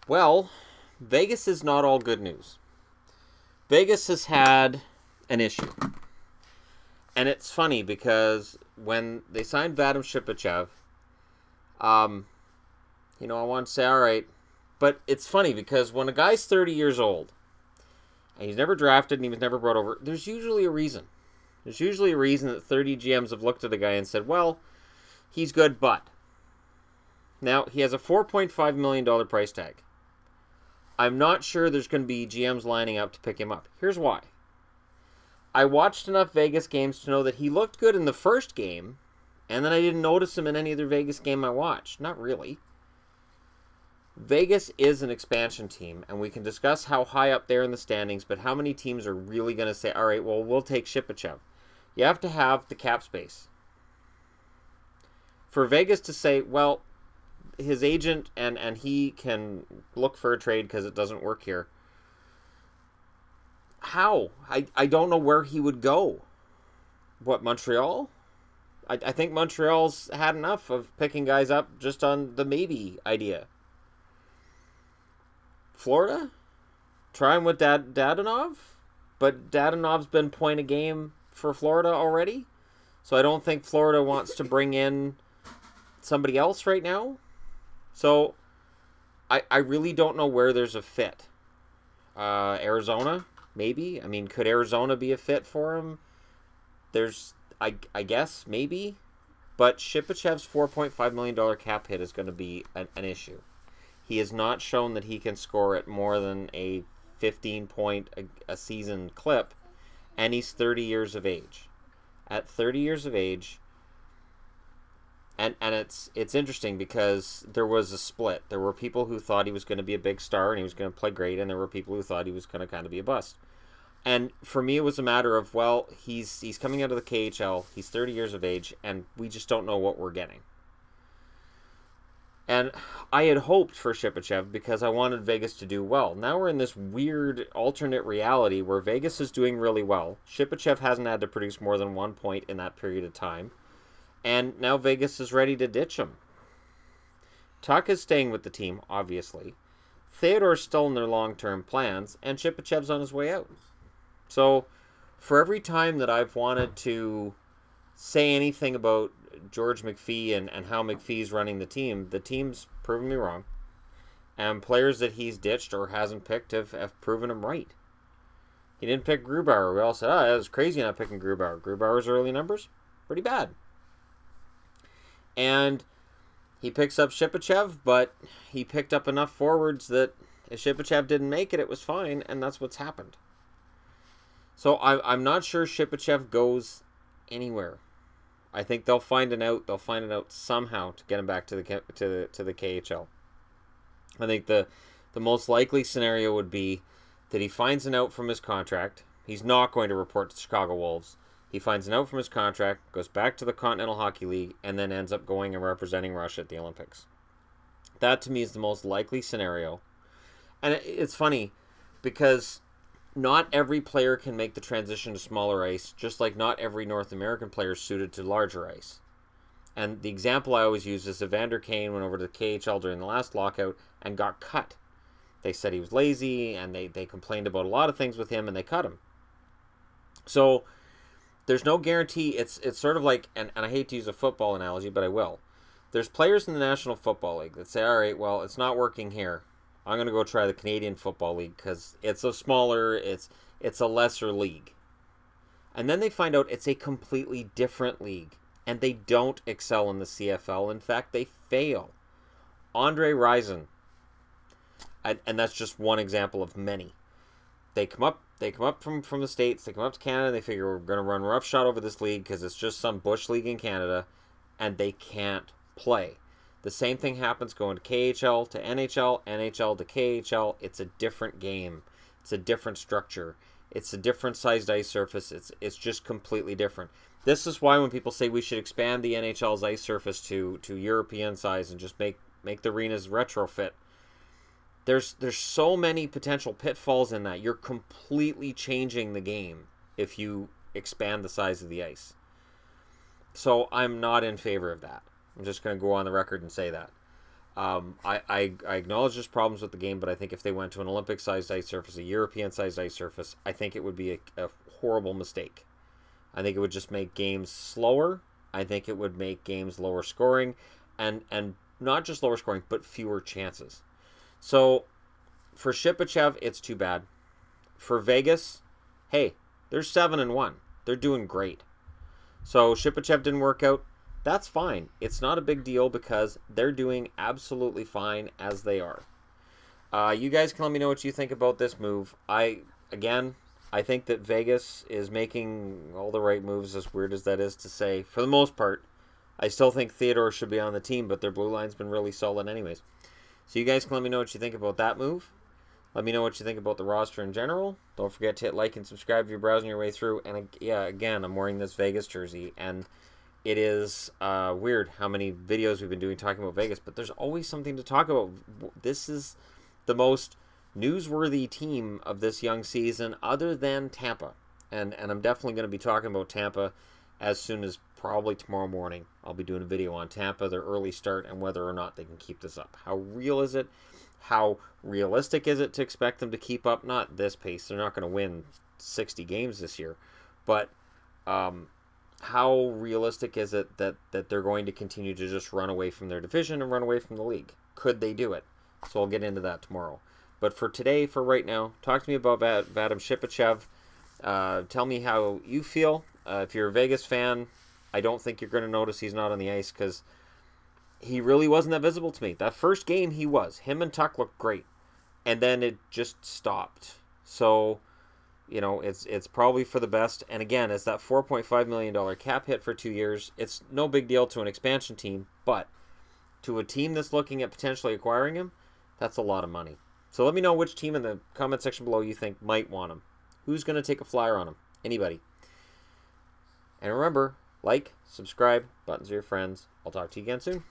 Well, Vegas is not all good news. Vegas has had an issue. And it's funny because when they signed Vadim Shipachyov, I want to say, all right. But it's funny because when a guy's 30 years old, and he's never drafted and he was never brought over, there's usually a reason. There's usually a reason that 30 GMs have looked at a guy and said, well, he's good, but. Now, he has a $4.5 million price tag. I'm not sure there's going to be GMs lining up to pick him up. Here's why. I watched enough Vegas games to know that he looked good in the first game, and then I didn't notice him in any other Vegas game I watched. Not really. Vegas is an expansion team, and we can discuss how high up there in the standings, but how many teams are really going to say, all right, well, we'll take Shipachyov? You have to have the cap space. For Vegas to say, well, his agent and he can look for a trade because it doesn't work here. How? I don't know where he would go. What, Montreal? I think Montreal's had enough of picking guys up just on the maybe idea. Florida? Try him with Dadonov? But Dadonov's been point a game for Florida already. So I don't think Florida wants to bring in somebody else right now. So I really don't know where there's a fit. Arizona? Maybe. I mean, could Arizona be a fit for him? There's, I guess, maybe. But Shipachyov's $4.5 million cap hit is going to be an issue. He has not shown that he can score at more than a 15-point a season clip, and he's 30 years of age. At 30 years of age, and it's interesting because there was a split. There were people who thought he was going to be a big star and he was going to play great, and there were people who thought he was going to kind of be a bust. And for me, it was a matter of, well, he's coming out of the KHL, he's 30 years of age, and we just don't know what we're getting. And I had hoped for Shipachyov because I wanted Vegas to do well. Now we're in this weird alternate reality where Vegas is doing really well. Shipachyov hasn't had to produce more than 1 point in that period of time. And now Vegas is ready to ditch him. Tuch is staying with the team, obviously. Theodore's still in their long-term plans, and Shipachyov's on his way out. So, for every time that I've wanted to say anything about George McPhee and how McPhee's running the team's proven me wrong. And players that he's ditched or hasn't picked have proven him right. He didn't pick Grubauer. We all said, oh, that was crazy not picking Grubauer. Grubauer's early numbers, pretty bad. And he picks up Shipachyov, but he picked up enough forwards that if Shipachyov didn't make it, it was fine, and that's what's happened. So I'm not sure Shipachyov goes anywhere. I think they'll find it out. They'll find it out somehow to get him back to the KHL. I think the most likely scenario would be that he finds an out from his contract. He's not going to report to the Chicago Wolves. He finds an out from his contract, goes back to the Continental Hockey League, and then ends up going and representing Russia at the Olympics. That to me is the most likely scenario. And it's funny because not every player can make the transition to smaller ice, just like not every North American player is suited to larger ice. And the example I always use is Evander Kane went over to the KHL during the last lockout and got cut. They said he was lazy, and they complained about a lot of things with him, and they cut him. So there's no guarantee. It's sort of like, and I hate to use a football analogy, but I will. There's players in the National Football League that say, all right, well, it's not working here. I'm going to go try the Canadian Football League because it's a smaller, it's a lesser league. And then they find out it's a completely different league. And they don't excel in the CFL. In fact, they fail. Andre Rison, and that's just one example of many. They come up from the States, they come up to Canada, they figure we're going to run roughshod over this league because it's just some bush league in Canada, and they can't play. The same thing happens going to KHL to NHL, NHL to KHL. It's a different game. It's a different structure. It's a different sized ice surface. It's just completely different. This is why when people say we should expand the NHL's ice surface to European size and just make the arenas retrofit, there's so many potential pitfalls in that. You're completely changing the game if you expand the size of the ice. So I'm not in favor of that. I'm just going to go on the record and say that. I acknowledge there's problems with the game, but I think if they went to an Olympic-sized ice surface, a European-sized ice surface, I think it would be a horrible mistake. I think it would just make games slower. I think it would make games lower scoring, and not just lower scoring, but fewer chances. So for Shipachyov, it's too bad. For Vegas, hey, they're 7-1. They're doing great. So Shipachyov didn't work out. That's fine. It's not a big deal because they're doing absolutely fine as they are. You guys can let me know what you think about this move. I think that Vegas is making all the right moves, as weird as that is to say. For the most part, I still think Theodore should be on the team, but their blue line's been really solid anyways. So you guys can let me know what you think about that move. Let me know what you think about the roster in general. Don't forget to hit like and subscribe if you're browsing your way through. And yeah, again, I'm wearing this Vegas jersey, and it is weird how many videos we've been doing talking about Vegas, but there's always something to talk about. This is the most newsworthy team of this young season other than Tampa. And I'm definitely going to be talking about Tampa as soon as probably tomorrow morning. I'll be doing a video on Tampa, their early start, and whether or not they can keep this up. How real is it? How realistic is it to expect them to keep up? Not this pace. They're not going to win 60 games this year. But how realistic is it that they're going to continue to just run away from their division and run away from the league? Could they do it? So I'll get into that tomorrow. But for today, for right now, talk to me about Vadim Shipachyov. Tell me how you feel. If you're a Vegas fan, I don't think you're going to notice he's not on the ice because he really wasn't that visible to me. That first game he was. Him and Tuck looked great. And then it just stopped. So, you know, it's probably for the best. And again, it's that $4.5 million cap hit for 2 years. It's no big deal to an expansion team. But to a team that's looking at potentially acquiring him, that's a lot of money. So let me know which team in the comment section below you think might want him. Who's going to take a flyer on him? Anybody. And remember, like, subscribe, buttons are your friends. I'll talk to you again soon.